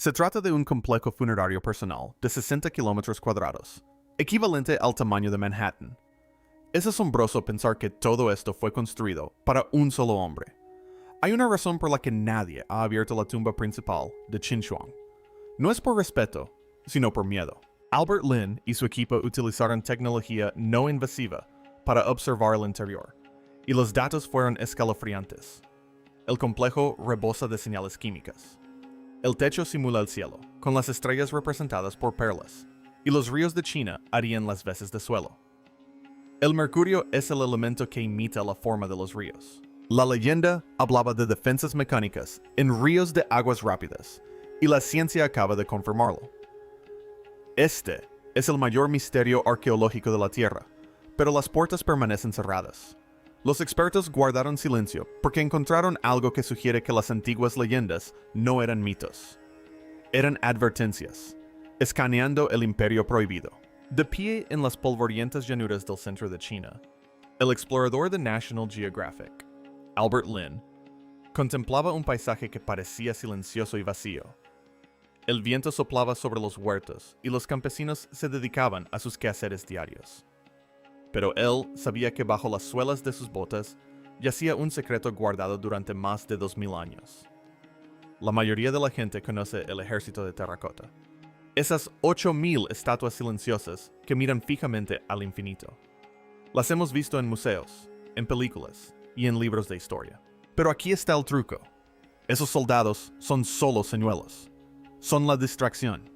Se trata de un complejo funerario personal de 60 kilómetros cuadrados, equivalente al tamaño de Manhattan. Es asombroso pensar que todo esto fue construido para un solo hombre. Hay una razón por la que nadie ha abierto la tumba principal de Qin Shuang. No es por respeto, sino por miedo. Albert Lin y su equipo utilizaron tecnología no invasiva para observar el interior, y los datos fueron escalofriantes. El complejo rebosa de señales químicas. El techo simula el cielo, con las estrellas representadas por perlas, y los ríos de China harían las veces de suelo. El mercurio es el elemento que imita la forma de los ríos. La leyenda hablaba de defensas mecánicas en ríos de aguas rápidas, y la ciencia acaba de confirmarlo. Este es el mayor misterio arqueológico de la Tierra, pero las puertas permanecen cerradas. Los expertos guardaron silencio porque encontraron algo que sugiere que las antiguas leyendas no eran mitos. Eran advertencias, escaneando el imperio prohibido. De pie en las polvorientas llanuras del centro de China, el explorador de National Geographic, Albert Lin, contemplaba un paisaje que parecía silencioso y vacío. El viento soplaba sobre los huertos y los campesinos se dedicaban a sus quehaceres diarios. Pero él sabía que bajo las suelas de sus botas yacía un secreto guardado durante más de 2000 años. La mayoría de la gente conoce el ejército de terracota. Esas 8000 estatuas silenciosas que miran fijamente al infinito. Las hemos visto en museos, en películas y en libros de historia. Pero aquí está el truco. Esos soldados son solo señuelos. Son la distracción.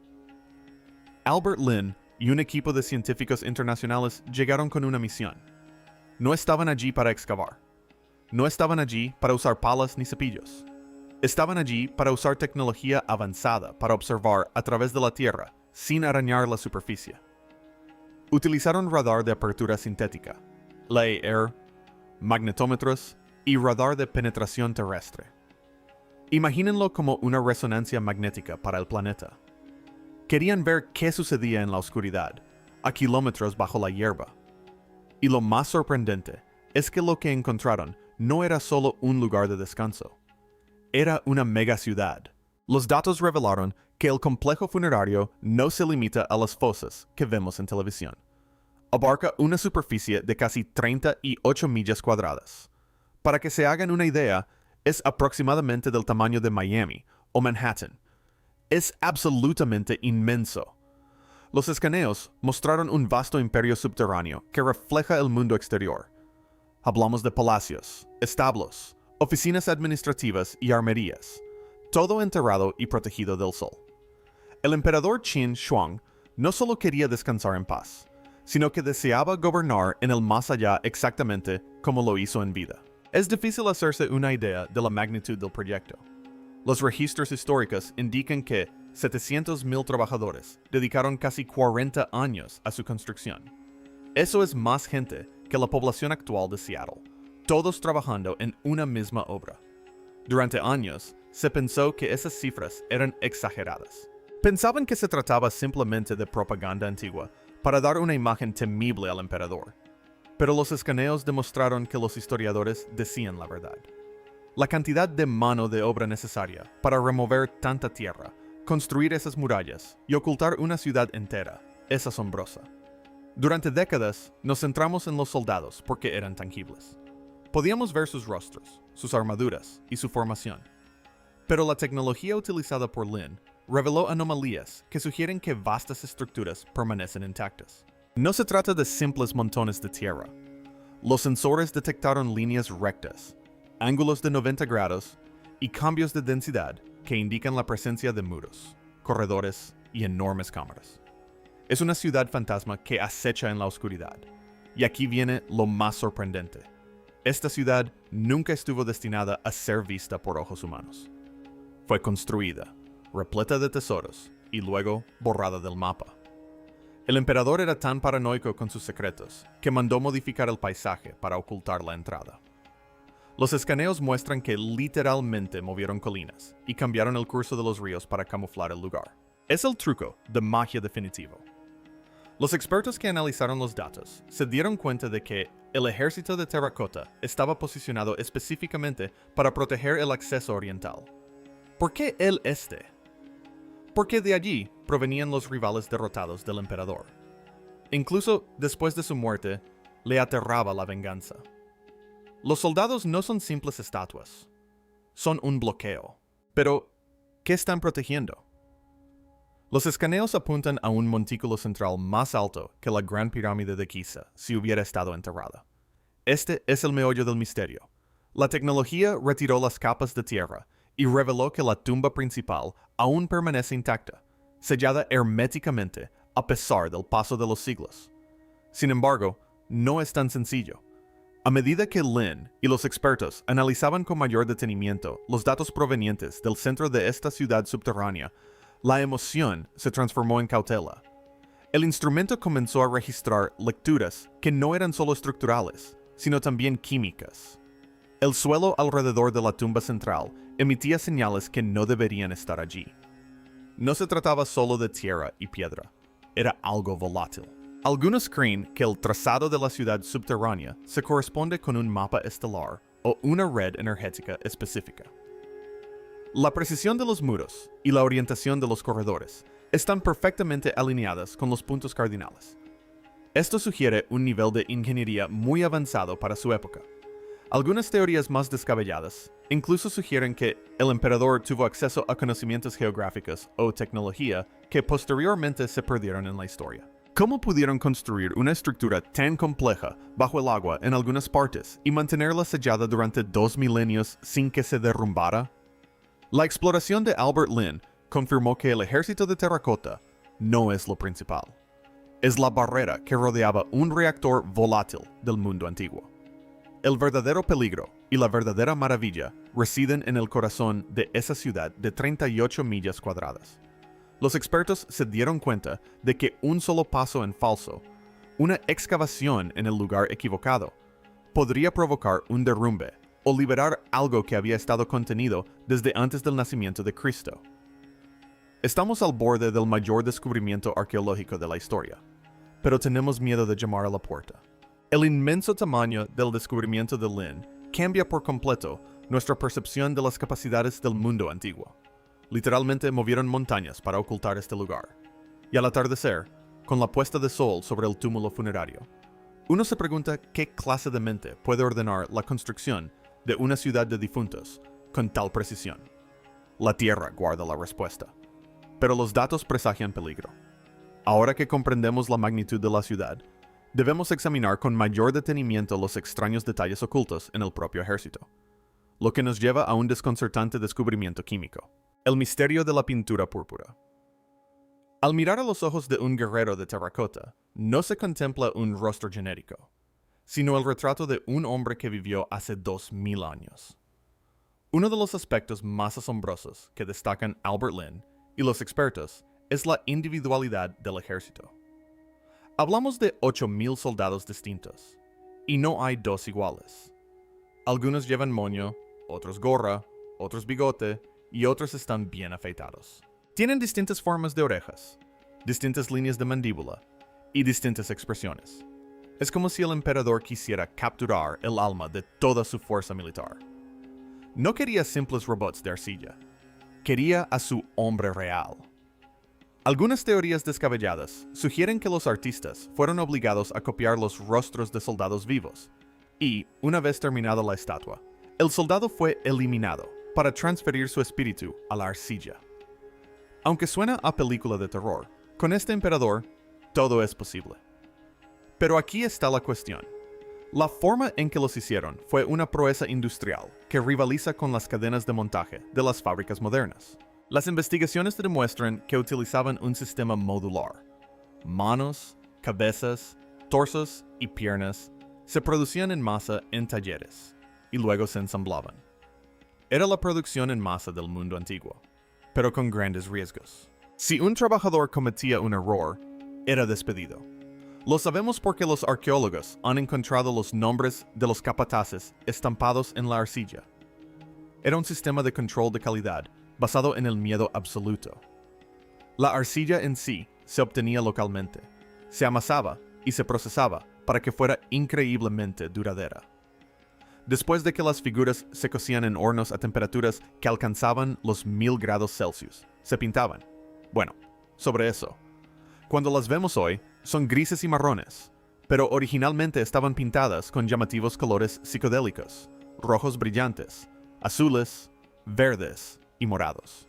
Albert Lin y un equipo de científicos internacionales llegaron con una misión. No estaban allí para excavar. No estaban allí para usar palas ni cepillos. Estaban allí para usar tecnología avanzada para observar a través de la Tierra sin arañar la superficie. Utilizaron radar de apertura sintética, LAER, magnetómetros y radar de penetración terrestre. Imagínenlo como una resonancia magnética para el planeta. Querían ver qué sucedía en la oscuridad, a kilómetros bajo la hierba. Y lo más sorprendente es que lo que encontraron no era solo un lugar de descanso. Era una megaciudad. Los datos revelaron que el complejo funerario no se limita a las fosas que vemos en televisión. Abarca una superficie de casi 38 millas cuadradas. Para que se hagan una idea, es aproximadamente del tamaño de Miami o Manhattan. Es absolutamente inmenso. Los escaneos mostraron un vasto imperio subterráneo que refleja el mundo exterior. Hablamos de palacios, establos, oficinas administrativas y armerías, todo enterrado y protegido del sol. El emperador Qin Shuang no solo quería descansar en paz, sino que deseaba gobernar en el más allá exactamente como lo hizo en vida. Es difícil hacerse una idea de la magnitud del proyecto. Los registros históricos indican que 700,000 trabajadores dedicaron casi 40 años a su construcción. Eso es más gente que la población actual de Seattle, todos trabajando en una misma obra. Durante años, se pensó que esas cifras eran exageradas. Pensaban que se trataba simplemente de propaganda antigua para dar una imagen temible al emperador. Pero los escaneos demostraron que los historiadores decían la verdad. La cantidad de mano de obra necesaria para remover tanta tierra, construir esas murallas y ocultar una ciudad entera es asombrosa. Durante décadas nos centramos en los soldados porque eran tangibles. Podíamos ver sus rostros, sus armaduras y su formación. Pero la tecnología utilizada por Lin reveló anomalías que sugieren que vastas estructuras permanecen intactas. No se trata de simples montones de tierra. Los sensores detectaron líneas rectas, ángulos de 90 grados y cambios de densidad que indican la presencia de muros, corredores y enormes cámaras. Es una ciudad fantasma que acecha en la oscuridad. Y aquí viene lo más sorprendente. Esta ciudad nunca estuvo destinada a ser vista por ojos humanos. Fue construida, repleta de tesoros y luego borrada del mapa. El emperador era tan paranoico con sus secretos que mandó modificar el paisaje para ocultar la entrada. Los escaneos muestran que literalmente movieron colinas y cambiaron el curso de los ríos para camuflar el lugar. Es el truco de magia definitivo. Los expertos que analizaron los datos se dieron cuenta de que el ejército de terracota estaba posicionado específicamente para proteger el acceso oriental. ¿Por qué el este? porque de allí provenían los rivales derrotados del emperador. Incluso después de su muerte, le aterraba la venganza. Los soldados no son simples estatuas, son un bloqueo. Pero, ¿qué están protegiendo? Los escaneos apuntan a un montículo central más alto que la Gran Pirámide de Giza si hubiera estado enterrada. Este es el meollo del misterio. La tecnología retiró las capas de tierra y reveló que la tumba principal aún permanece intacta, sellada herméticamente a pesar del paso de los siglos. Sin embargo, no es tan sencillo. A medida que Lin y los expertos analizaban con mayor detenimiento los datos provenientes del centro de esta ciudad subterránea, la emoción se transformó en cautela. El instrumento comenzó a registrar lecturas que no eran solo estructurales, sino también químicas. El suelo alrededor de la tumba central emitía señales que no deberían estar allí. No se trataba solo de tierra y piedra, era algo volátil. Algunos creen que el trazado de la ciudad subterránea se corresponde con un mapa estelar o una red energética específica. La precisión de los muros y la orientación de los corredores están perfectamente alineadas con los puntos cardinales. Esto sugiere un nivel de ingeniería muy avanzado para su época. Algunas teorías más descabelladas incluso sugieren que el emperador tuvo acceso a conocimientos geográficos o tecnología que posteriormente se perdieron en la historia. ¿Cómo pudieron construir una estructura tan compleja bajo el agua en algunas partes y mantenerla sellada durante 2 milenios sin que se derrumbara? La exploración de Albert Lin confirmó que el ejército de terracota no es lo principal. Es la barrera que rodeaba un reactor volátil del mundo antiguo. El verdadero peligro y la verdadera maravilla residen en el corazón de esa ciudad de 38 millas cuadradas. Los expertos se dieron cuenta de que un solo paso en falso, una excavación en el lugar equivocado, podría provocar un derrumbe o liberar algo que había estado contenido desde antes del nacimiento de Cristo. Estamos al borde del mayor descubrimiento arqueológico de la historia, pero tenemos miedo de llamar a la puerta. El inmenso tamaño del descubrimiento de Lin cambia por completo nuestra percepción de las capacidades del mundo antiguo. Literalmente movieron montañas para ocultar este lugar. Y al atardecer, con la puesta de sol sobre el túmulo funerario, uno se pregunta qué clase de mente puede ordenar la construcción de una ciudad de difuntos con tal precisión. La tierra guarda la respuesta. Pero los datos presagian peligro. Ahora que comprendemos la magnitud de la ciudad, debemos examinar con mayor detenimiento los extraños detalles ocultos en el propio ejército, lo que nos lleva a un desconcertante descubrimiento químico: el misterio de la pintura púrpura. Al mirar a los ojos de un guerrero de terracota, no se contempla un rostro genérico, sino el retrato de un hombre que vivió hace 2000 años. Uno de los aspectos más asombrosos que destacan Albert Lin y los expertos es la individualidad del ejército. Hablamos de 8000 soldados distintos, y no hay dos iguales. Algunos llevan moño, otros gorra, otros bigote, y otros están bien afeitados. Tienen distintas formas de orejas, distintas líneas de mandíbula, y distintas expresiones. Es como si el emperador quisiera capturar el alma de toda su fuerza militar. No quería simples robots de arcilla, quería a su hombre real. Algunas teorías descabelladas sugieren que los artistas fueron obligados a copiar los rostros de soldados vivos, y, una vez terminada la estatua, el soldado fue eliminado para transferir su espíritu a la arcilla. Aunque suena a película de terror, con este emperador, todo es posible. Pero aquí está la cuestión. La forma en que los hicieron fue una proeza industrial que rivaliza con las cadenas de montaje de las fábricas modernas. Las investigaciones demuestran que utilizaban un sistema modular. Manos, cabezas, torsos y piernas se producían en masa en talleres y luego se ensamblaban. Era la producción en masa del mundo antiguo, pero con grandes riesgos. Si un trabajador cometía un error, era despedido. Lo sabemos porque los arqueólogos han encontrado los nombres de los capataces estampados en la arcilla. Era un sistema de control de calidad basado en el miedo absoluto. La arcilla en sí se obtenía localmente, se amasaba y se procesaba para que fuera increíblemente duradera. Después de que las figuras se cocían en hornos a temperaturas que alcanzaban los 1000 grados Celsius, se pintaban, Bueno, sobre eso. Cuando las vemos hoy, son grises y marrones, pero originalmente estaban pintadas con llamativos colores psicodélicos, rojos brillantes, azules, verdes y morados.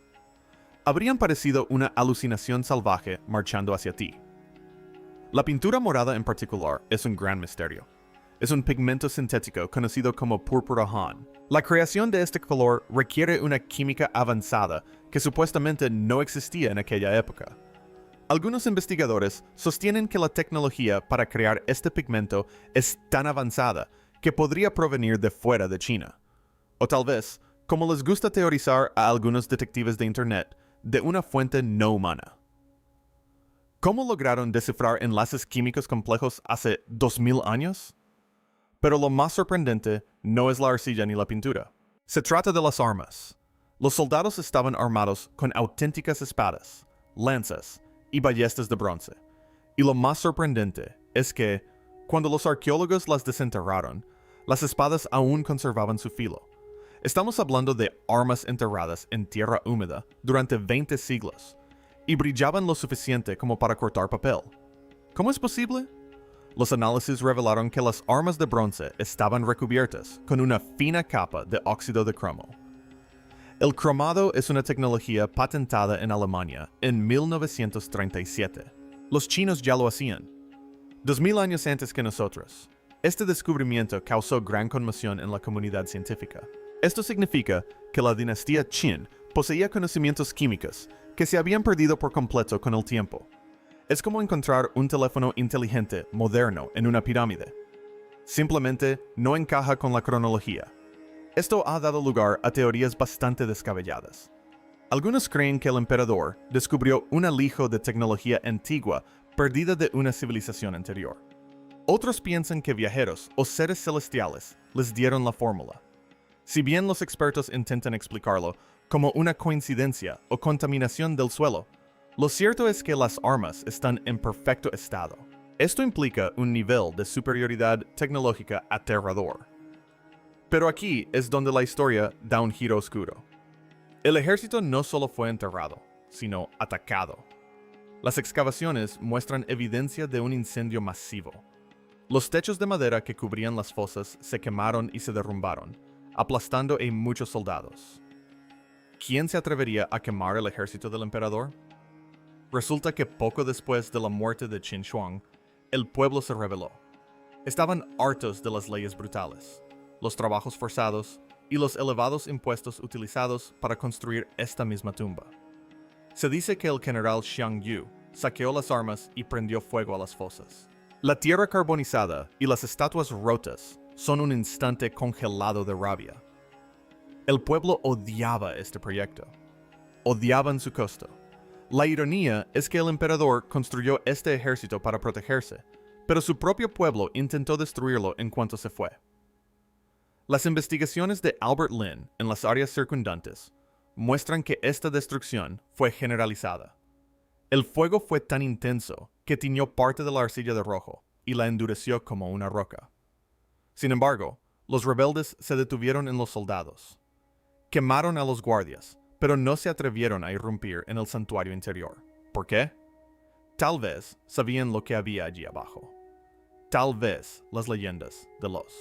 Habrían parecido una alucinación salvaje marchando hacia ti. La pintura morada en particular es un gran misterio. Es un pigmento sintético conocido como púrpura Han. La creación de este color requiere una química avanzada que supuestamente no existía en aquella época. Algunos investigadores sostienen que la tecnología para crear este pigmento es tan avanzada que podría provenir de fuera de China. O tal vez, como les gusta teorizar a algunos detectives de Internet, de una fuente no humana. ¿Cómo lograron descifrar enlaces químicos complejos hace 2000 años? Pero lo más sorprendente no es la arcilla ni la pintura. Se trata de las armas. Los soldados estaban armados con auténticas espadas, lanzas y ballestas de bronce. Y lo más sorprendente es que, cuando los arqueólogos las desenterraron, las espadas aún conservaban su filo. Estamos hablando de armas enterradas en tierra húmeda durante 20 siglos, y brillaban lo suficiente como para cortar papel. ¿Cómo es posible? Los análisis revelaron que las armas de bronce estaban recubiertas con una fina capa de óxido de cromo. El cromado es una tecnología patentada en Alemania en 1937. Los chinos ya lo hacían. 2000 años antes que nosotros. Este descubrimiento causó gran conmoción en la comunidad científica. Esto significa que la dinastía Qin poseía conocimientos químicos que se habían perdido por completo con el tiempo. Es como encontrar un teléfono inteligente moderno en una pirámide. Simplemente no encaja con la cronología. Esto ha dado lugar a teorías bastante descabelladas. Algunos creen que el emperador descubrió un alijo de tecnología antigua perdida de una civilización anterior. Otros piensan que viajeros o seres celestiales les dieron la fórmula. Si bien los expertos intentan explicarlo como una coincidencia o contaminación del suelo, lo cierto es que las armas están en perfecto estado. Esto implica un nivel de superioridad tecnológica aterrador. Pero aquí es donde la historia da un giro oscuro. El ejército no solo fue enterrado, sino atacado. Las excavaciones muestran evidencia de un incendio masivo. Los techos de madera que cubrían las fosas se quemaron y se derrumbaron, aplastando a muchos soldados. ¿Quién se atrevería a quemar el ejército del emperador? Resulta que poco después de la muerte de Qin Shi, el pueblo se rebeló. Estaban hartos de las leyes brutales, los trabajos forzados y los elevados impuestos utilizados para construir esta misma tumba. Se dice que el general Xiang Yu saqueó las armas y prendió fuego a las fosas. La tierra carbonizada y las estatuas rotas son un instante congelado de rabia. El pueblo odiaba este proyecto. Odiaban su costo. La ironía es que el emperador construyó este ejército para protegerse, pero su propio pueblo intentó destruirlo en cuanto se fue. Las investigaciones de Albert Lin en las áreas circundantes muestran que esta destrucción fue generalizada. El fuego fue tan intenso que tiñó parte de la arcilla de rojo y la endureció como una roca. Sin embargo, los rebeldes se detuvieron en los soldados. Quemaron a los guardias, pero no se atrevieron a irrumpir en el santuario interior. ¿Por qué? Tal vez sabían lo que había allí abajo. Tal vez las leyendas de los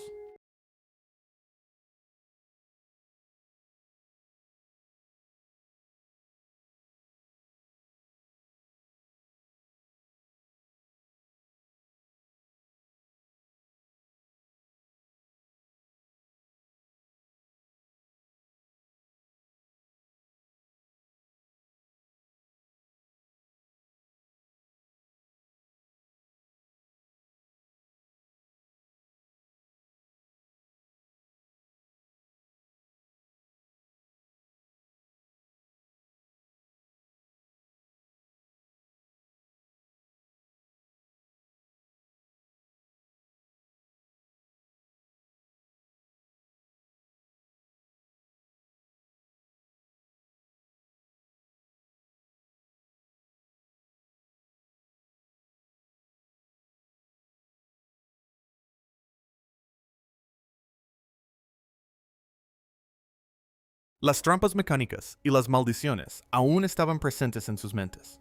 Las trampas mecánicas y las maldiciones aún estaban presentes en sus mentes.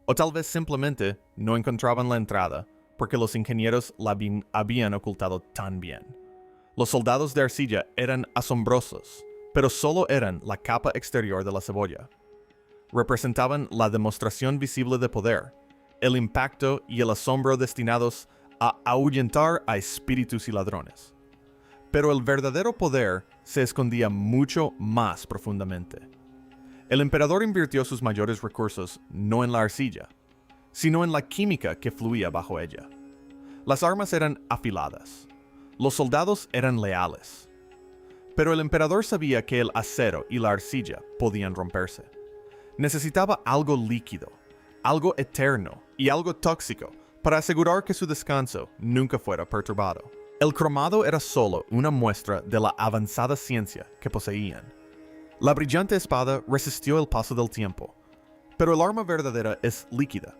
O tal vez simplemente no encontraban la entrada porque los ingenieros la habían ocultado tan bien. Los soldados de arcilla eran asombrosos, pero solo eran la capa exterior de la cebolla. Representaban la demostración visible de poder, el impacto y el asombro destinados a ahuyentar a espíritus y ladrones. Pero el verdadero poder se escondía mucho más profundamente. El emperador invirtió sus mayores recursos no en la arcilla, sino en la química que fluía bajo ella. Las armas eran afiladas. Los soldados eran leales. Pero el emperador sabía que el acero y la arcilla podían romperse. Necesitaba algo líquido, algo eterno y algo tóxico para asegurar que su descanso nunca fuera perturbado. El cromado era solo una muestra de la avanzada ciencia que poseían. La brillante espada resistió el paso del tiempo, pero el arma verdadera es líquida.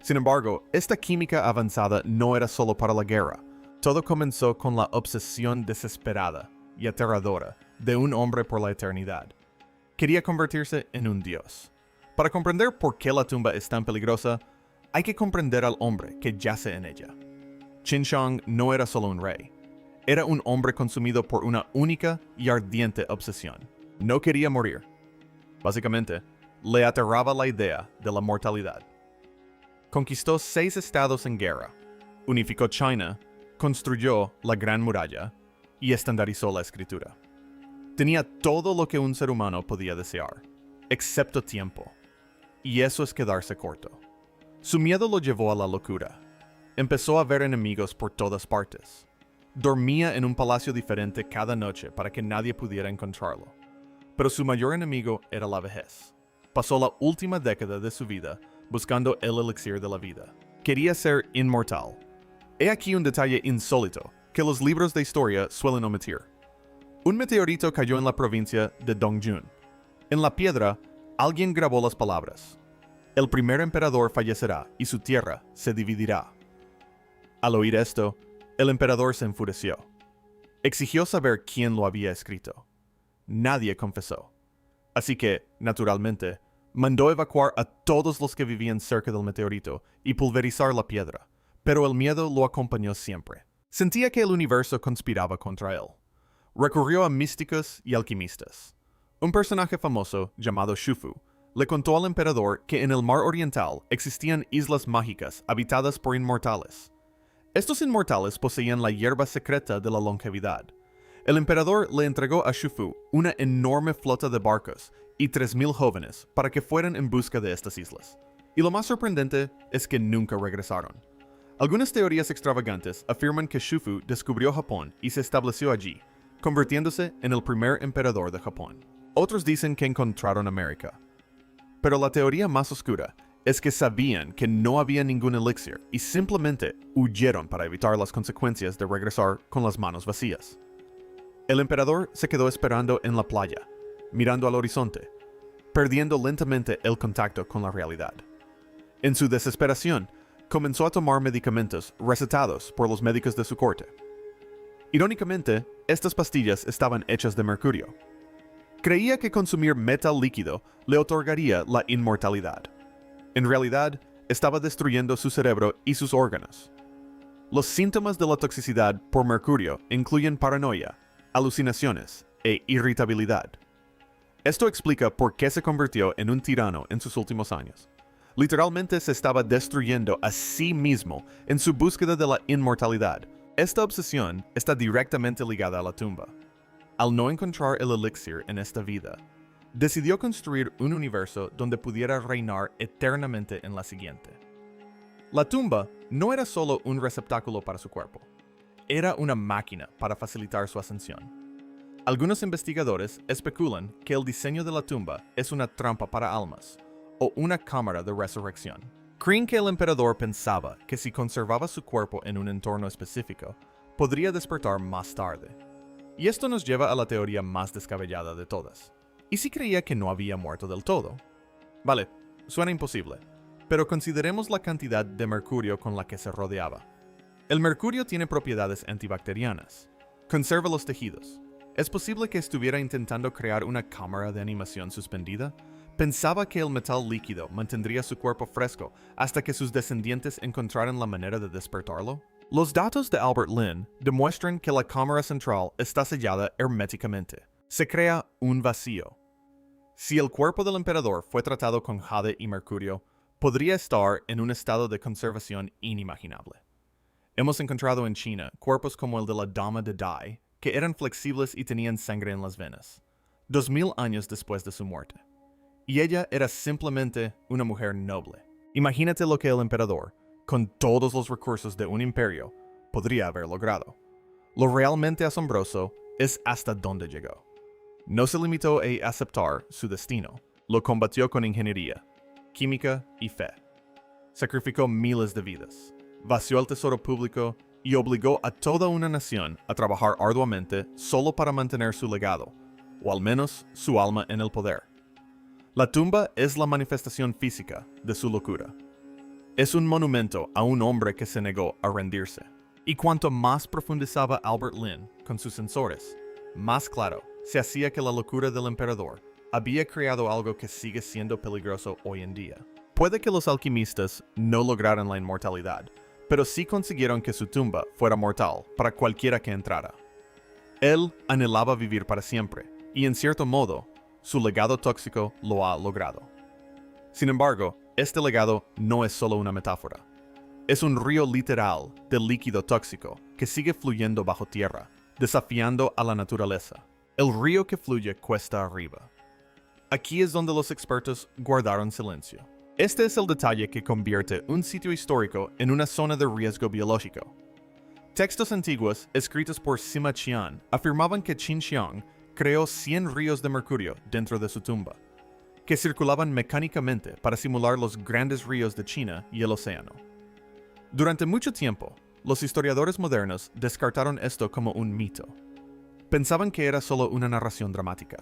Sin embargo, esta química avanzada no era solo para la guerra. Todo comenzó con la obsesión desesperada y aterradora de un hombre por la eternidad. Quería convertirse en un dios. Para comprender por qué la tumba es tan peligrosa, hay que comprender al hombre que yace en ella. Qin Shang no era solo un rey. Era un hombre consumido por una única y ardiente obsesión. No quería morir. Básicamente, le aterraba la idea de la mortalidad. Conquistó 6 estados en guerra, unificó China, construyó la Gran Muralla y estandarizó la escritura. Tenía todo lo que un ser humano podía desear, excepto tiempo. Y eso es quedarse corto. Su miedo lo llevó a la locura. Empezó a ver enemigos por todas partes. Dormía en un palacio diferente cada noche para que nadie pudiera encontrarlo. Pero su mayor enemigo era la vejez. Pasó la última década de su vida buscando el elixir de la vida. Quería ser inmortal. He aquí un detalle insólito que los libros de historia suelen omitir. Un meteorito cayó en la provincia de Dongjun. En la piedra, alguien grabó las palabras: el primer emperador fallecerá y su tierra se dividirá. Al oír esto, el emperador se enfureció. Exigió saber quién lo había escrito. Nadie confesó. Así que, naturalmente, mandó evacuar a todos los que vivían cerca del meteorito y pulverizar la piedra, pero el miedo lo acompañó siempre. Sentía que el universo conspiraba contra él. Recurrió a místicos y alquimistas. Un personaje famoso, llamado Shufu, le contó al emperador que en el mar oriental existían islas mágicas habitadas por inmortales. Estos inmortales poseían la hierba secreta de la longevidad. El emperador le entregó a Shufu una enorme flota de barcos y 3,000 jóvenes para que fueran en busca de estas islas. Y lo más sorprendente es que nunca regresaron. Algunas teorías extravagantes afirman que Shufu descubrió Japón y se estableció allí, convirtiéndose en el primer emperador de Japón. Otros dicen que encontraron América. Pero la teoría más oscura es que sabían que no había ningún elixir y simplemente huyeron para evitar las consecuencias de regresar con las manos vacías. El emperador se quedó esperando en la playa, mirando al horizonte, perdiendo lentamente el contacto con la realidad. En su desesperación, comenzó a tomar medicamentos recetados por los médicos de su corte. Irónicamente, estas pastillas estaban hechas de mercurio. Creía que consumir metal líquido le otorgaría la inmortalidad. En realidad, estaba destruyendo su cerebro y sus órganos. Los síntomas de la toxicidad por mercurio incluyen paranoia, alucinaciones e irritabilidad. Esto explica por qué se convirtió en un tirano en sus últimos años. Literalmente se estaba destruyendo a sí mismo en su búsqueda de la inmortalidad. Esta obsesión está directamente ligada a la tumba. Al no encontrar el elixir en esta vida, decidió construir un universo donde pudiera reinar eternamente en la siguiente. La tumba no era solo un receptáculo para su cuerpo, era una máquina para facilitar su ascensión. Algunos investigadores especulan que el diseño de la tumba es una trampa para almas, o una cámara de resurrección. Creen que el emperador pensaba que si conservaba su cuerpo en un entorno específico, podría despertar más tarde. Y esto nos lleva a la teoría más descabellada de todas. ¿Y si creía que no había muerto del todo? Vale, suena imposible, pero consideremos la cantidad de mercurio con la que se rodeaba. El mercurio tiene propiedades antibacterianas. Conserva los tejidos. ¿Es posible que estuviera intentando crear una cámara de animación suspendida? Pensaba que el metal líquido mantendría su cuerpo fresco hasta que sus descendientes encontraran la manera de despertarlo. Los datos de Albert Lin demuestran que la cámara central está sellada herméticamente. Se crea un vacío. Si el cuerpo del emperador fue tratado con jade y mercurio, podría estar en un estado de conservación inimaginable. Hemos encontrado en China cuerpos como el de la Dama de Dai, que eran flexibles y tenían sangre en las venas, 2000 años después de su muerte. Y ella era simplemente una mujer noble. Imagínate lo que el emperador, con todos los recursos de un imperio, podría haber logrado. Lo realmente asombroso es hasta dónde llegó. No se limitó a aceptar su destino, lo combatió con ingeniería, química y fe. Sacrificó miles de vidas, vació el tesoro público y obligó a toda una nación a trabajar arduamente solo para mantener su legado, o al menos su alma en el poder. La tumba es la manifestación física de su locura. Es un monumento a un hombre que se negó a rendirse. Y cuanto más profundizaba Albert Lin con sus sensores, más claro se hacía que la locura del emperador había creado algo que sigue siendo peligroso hoy en día. Puede que los alquimistas no lograran la inmortalidad, pero sí consiguieron que su tumba fuera mortal para cualquiera que entrara. Él anhelaba vivir para siempre, y en cierto modo, su legado tóxico lo ha logrado. Sin embargo, este legado no es solo una metáfora. Es un río literal de líquido tóxico que sigue fluyendo bajo tierra, desafiando a la naturaleza. El río que fluye cuesta arriba. Aquí es donde los expertos guardaron silencio. Este es el detalle que convierte un sitio histórico en una zona de riesgo biológico. Textos antiguos escritos por Sima Qian afirmaban que Qin Shi creó 100 ríos de mercurio dentro de su tumba, que circulaban mecánicamente para simular los grandes ríos de China y el océano. Durante mucho tiempo, los historiadores modernos descartaron esto como un mito. Pensaban que era solo una narración dramática.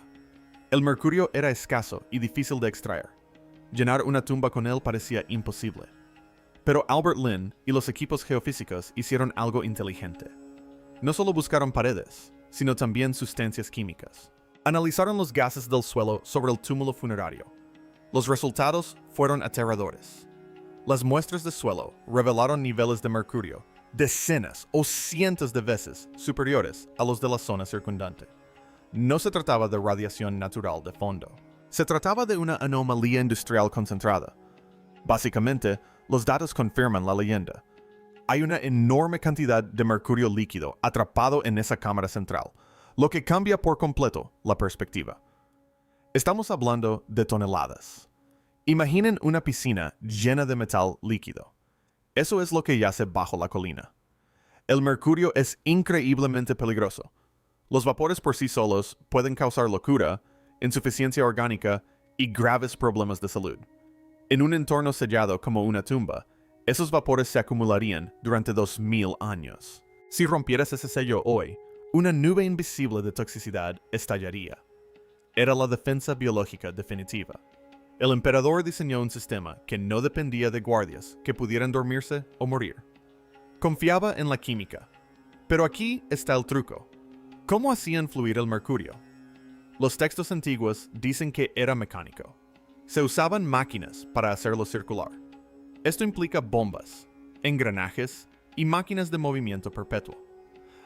El mercurio era escaso y difícil de extraer. Llenar una tumba con él parecía imposible. Pero Albert Lin y los equipos geofísicos hicieron algo inteligente. No solo buscaron paredes, sino también sustancias químicas. Analizaron los gases del suelo sobre el túmulo funerario. Los resultados fueron aterradores. Las muestras de suelo revelaron niveles de mercurio decenas o cientos de veces superiores a los de la zona circundante. No se trataba de radiación natural de fondo. Se trataba de una anomalía industrial concentrada. Básicamente, los datos confirman la leyenda. Hay una enorme cantidad de mercurio líquido atrapado en esa cámara central, lo que cambia por completo la perspectiva. Estamos hablando de toneladas. Imaginen una piscina llena de metal líquido. Eso es lo que yace bajo la colina. El mercurio es increíblemente peligroso. Los vapores por sí solos pueden causar locura, insuficiencia orgánica y graves problemas de salud. En un entorno sellado como una tumba, esos vapores se acumularían durante 2000 años. Si rompieras ese sello hoy, una nube invisible de toxicidad estallaría. Era la defensa biológica definitiva. El emperador diseñó un sistema que no dependía de guardias que pudieran dormirse o morir. Confiaba en la química. Pero aquí está el truco. ¿Cómo hacían fluir el mercurio? Los textos antiguos dicen que era mecánico. Se usaban máquinas para hacerlo circular. Esto implica bombas, engranajes y máquinas de movimiento perpetuo.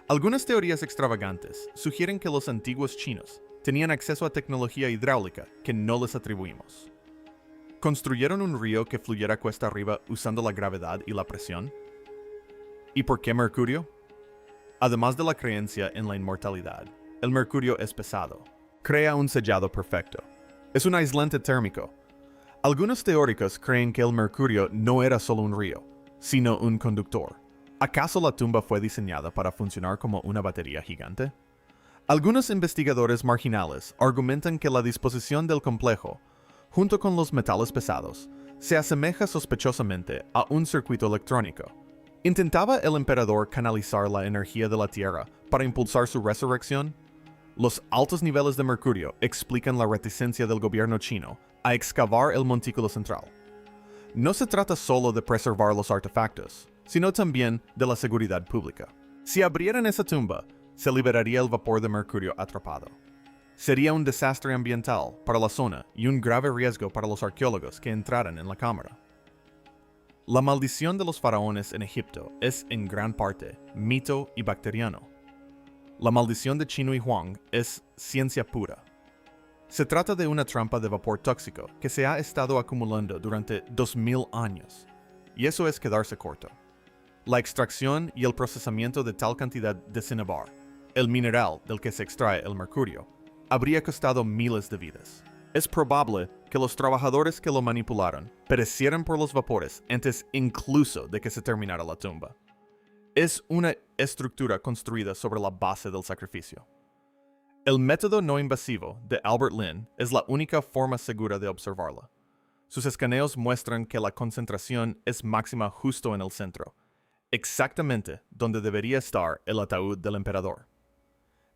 Algunas teorías extravagantes sugieren que los antiguos chinos tenían acceso a tecnología hidráulica que no les atribuimos. ¿Construyeron un río que fluyera cuesta arriba usando la gravedad y la presión? ¿Y por qué mercurio? Además de la creencia en la inmortalidad, el mercurio es pesado. Crea un sellado perfecto. Es un aislante térmico. Algunos teóricos creen que el mercurio no era solo un río, sino un conductor. ¿Acaso la tumba fue diseñada para funcionar como una batería gigante? Algunos investigadores marginales argumentan que la disposición del complejo, junto con los metales pesados, se asemeja sospechosamente a un circuito electrónico. ¿Intentaba el emperador canalizar la energía de la Tierra para impulsar su resurrección? Los altos niveles de mercurio explican la reticencia del gobierno chino a excavar el montículo central. No se trata solo de preservar los artefactos, sino también de la seguridad pública. Si abrieran esa tumba, se liberaría el vapor de mercurio atrapado. Sería un desastre ambiental para la zona y un grave riesgo para los arqueólogos que entraran en la cámara. La maldición de los faraones en Egipto es en gran parte mito y bacteriano. La maldición de Chino y Huang es ciencia pura. Se trata de una trampa de vapor tóxico que se ha estado acumulando durante 2000 años, y eso es quedarse corto. La extracción y el procesamiento de tal cantidad de cinnabar, el mineral del que se extrae el mercurio, habría costado miles de vidas. Es probable que los trabajadores que lo manipularon perecieran por los vapores antes incluso de que se terminara la tumba. Es una estructura construida sobre la base del sacrificio. El método no invasivo de Albert Lin es la única forma segura de observarla. Sus escaneos muestran que la concentración es máxima justo en el centro, exactamente donde debería estar el ataúd del emperador.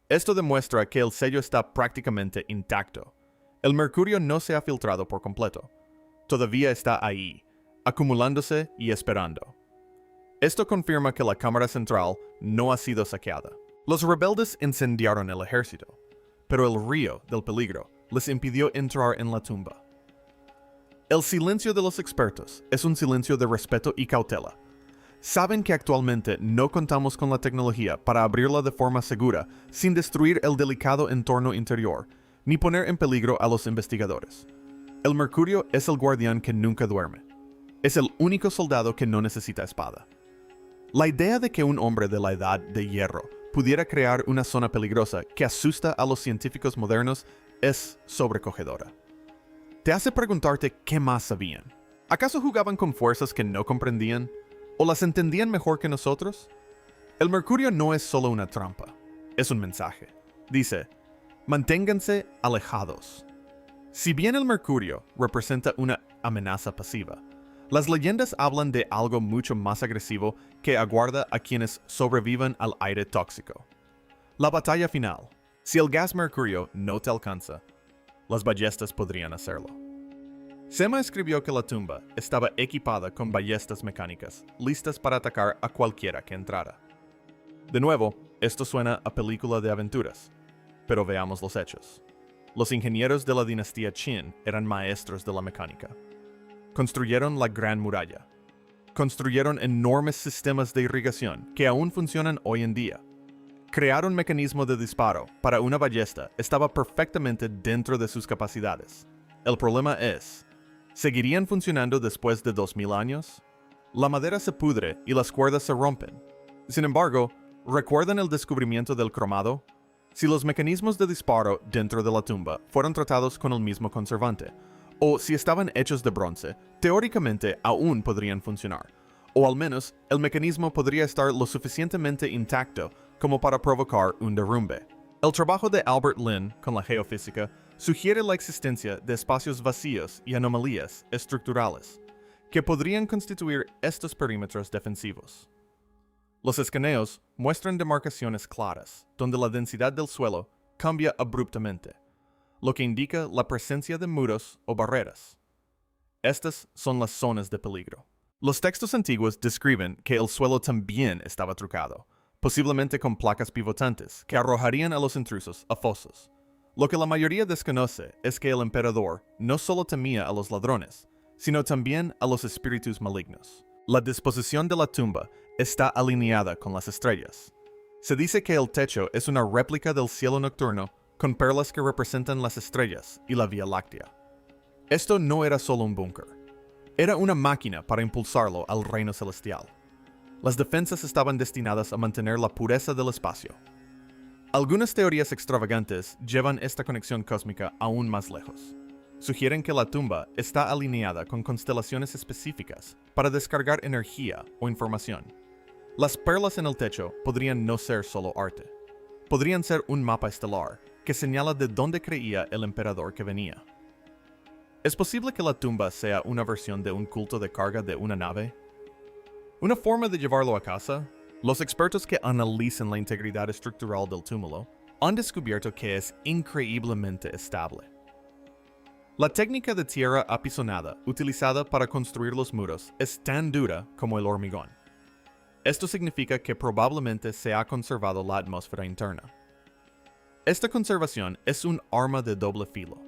Esto demuestra que el sello está prácticamente intacto. El mercurio no se ha filtrado por completo. Todavía está ahí, acumulándose y esperando. Esto confirma que la cámara central no ha sido saqueada. Los rebeldes incendiaron el ejército, pero el río del peligro les impidió entrar en la tumba. El silencio de los expertos es un silencio de respeto y cautela. Saben que actualmente no contamos con la tecnología para abrirla de forma segura sin destruir el delicado entorno interior, ni poner en peligro a los investigadores. El mercurio es el guardián que nunca duerme. Es el único soldado que no necesita espada. La idea de que un hombre de la edad de hierro pudiera crear una zona peligrosa que asusta a los científicos modernos es sobrecogedora. Te hace preguntarte qué más sabían. ¿Acaso jugaban con fuerzas que no comprendían? ¿O las entendían mejor que nosotros? El mercurio no es solo una trampa, es un mensaje. Dice, manténganse alejados. Si bien el mercurio representa una amenaza pasiva, las leyendas hablan de algo mucho más agresivo que aguarda a quienes sobrevivan al aire tóxico. La batalla final. Si el gas mercurio no te alcanza, las ballestas podrían hacerlo. Sema escribió que la tumba estaba equipada con ballestas mecánicas, listas para atacar a cualquiera que entrara. De nuevo, esto suena a película de aventuras, pero veamos los hechos. Los ingenieros de la dinastía Qin eran maestros de la mecánica. Construyeron la Gran Muralla. Construyeron enormes sistemas de irrigación que aún funcionan hoy en día. Crear un mecanismo de disparo para una ballesta estaba perfectamente dentro de sus capacidades. El problema es, ¿seguirían funcionando después de 2000 años? La madera se pudre y las cuerdas se rompen. Sin embargo, ¿recuerdan el descubrimiento del cromado? Si los mecanismos de disparo dentro de la tumba fueron tratados con el mismo conservante, o si estaban hechos de bronce, teóricamente aún podrían funcionar, o al menos el mecanismo podría estar lo suficientemente intacto como para provocar un derrumbe. El trabajo de Albert Lin con la geofísica sugiere la existencia de espacios vacíos y anomalías estructurales que podrían constituir estos perímetros defensivos. Los escaneos muestran demarcaciones claras donde la densidad del suelo cambia abruptamente, lo que indica la presencia de muros o barreras. Estas son las zonas de peligro. Los textos antiguos describen que el suelo también estaba trucado, posiblemente con placas pivotantes que arrojarían a los intrusos a fosos. Lo que la mayoría desconoce es que el emperador no solo temía a los ladrones, sino también a los espíritus malignos. La disposición de la tumba está alineada con las estrellas. Se dice que el techo es una réplica del cielo nocturno con perlas que representan las estrellas y la Vía Láctea. Esto no era solo un búnker. Era una máquina para impulsarlo al reino celestial. Las defensas estaban destinadas a mantener la pureza del espacio. Algunas teorías extravagantes llevan esta conexión cósmica aún más lejos. Sugieren que la tumba está alineada con constelaciones específicas para descargar energía o información. Las perlas en el techo podrían no ser solo arte. Podrían ser un mapa estelar que señala de dónde creía el emperador que venía. ¿Es posible que la tumba sea una versión de un culto de carga de una nave? ¿Una forma de llevarlo a casa? Los expertos que analizan la integridad estructural del túmulo han descubierto que es increíblemente estable. La técnica de tierra apisonada utilizada para construir los muros es tan dura como el hormigón. Esto significa que probablemente se ha conservado la atmósfera interna. Esta conservación es un arma de doble filo.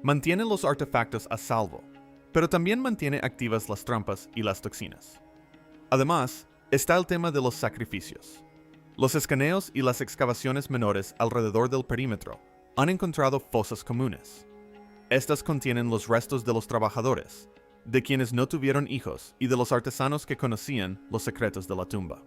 Mantiene los artefactos a salvo, pero también mantiene activas las trampas y las toxinas. Además, está el tema de los sacrificios. Los escaneos y las excavaciones menores alrededor del perímetro han encontrado fosas comunes. Estas contienen los restos de los trabajadores, de quienes no tuvieron hijos y de los artesanos que conocían los secretos de la tumba.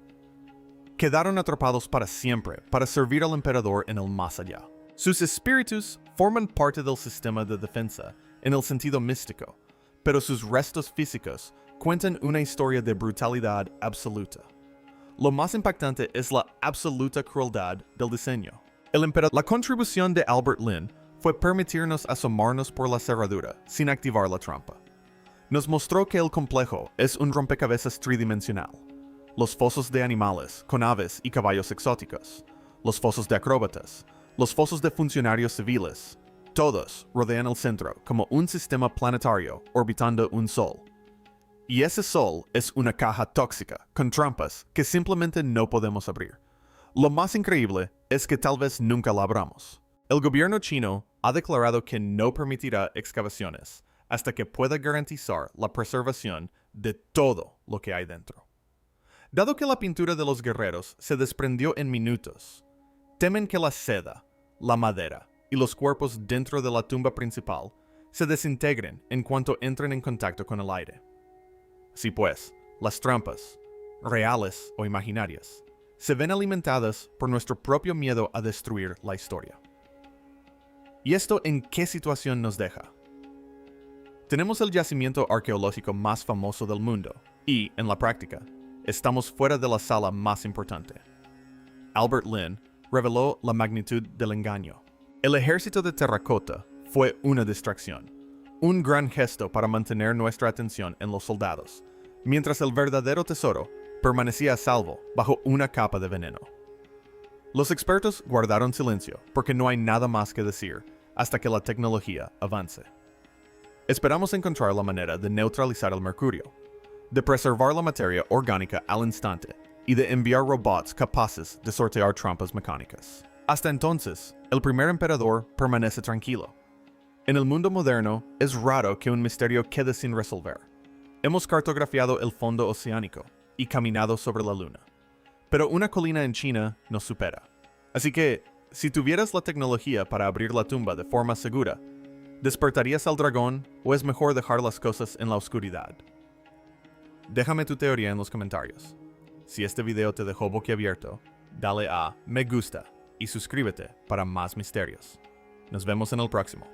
Quedaron atrapados para siempre para servir al emperador en el más allá. Sus espíritus forman parte del sistema de defensa en el sentido místico, pero sus restos físicos cuentan una historia de brutalidad absoluta. Lo más impactante es la absoluta crueldad del diseño. La contribución de Albert Lin fue permitirnos asomarnos por la cerradura sin activar la trampa. Nos mostró que el complejo es un rompecabezas tridimensional. Los fosos de animales, con aves y caballos exóticos, los fosos de acróbatas, los fosos de funcionarios civiles, todos rodean el centro como un sistema planetario orbitando un sol. Y ese sol es una caja tóxica, con trampas que simplemente no podemos abrir. Lo más increíble es que tal vez nunca la abramos. El gobierno chino ha declarado que no permitirá excavaciones hasta que pueda garantizar la preservación de todo lo que hay dentro. Dado que la pintura de los guerreros se desprendió en minutos, temen que la seda, la madera y los cuerpos dentro de la tumba principal se desintegren en cuanto entren en contacto con el aire. Así pues, las trampas, reales o imaginarias, se ven alimentadas por nuestro propio miedo a destruir la historia. ¿Y esto en qué situación nos deja? Tenemos el yacimiento arqueológico más famoso del mundo y, en la práctica, estamos fuera de la sala más importante. Albert Lin reveló la magnitud del engaño. El ejército de terracota fue una distracción, un gran gesto para mantener nuestra atención en los soldados, mientras el verdadero tesoro permanecía a salvo bajo una capa de veneno. Los expertos guardaron silencio porque no hay nada más que decir hasta que la tecnología avance. Esperamos encontrar la manera de neutralizar el mercurio, de preservar la materia orgánica al instante y de enviar robots capaces de sortear trampas mecánicas. Hasta entonces, el primer emperador permanece tranquilo. En el mundo moderno, es raro que un misterio quede sin resolver. Hemos cartografiado el fondo oceánico y caminado sobre la luna. Pero una colina en China nos supera. Así que, si tuvieras la tecnología para abrir la tumba de forma segura, ¿despertarías al dragón o es mejor dejar las cosas en la oscuridad? Déjame tu teoría en los comentarios. Si este video te dejó boquiabierto, dale a me gusta y suscríbete para más misterios. Nos vemos en el próximo.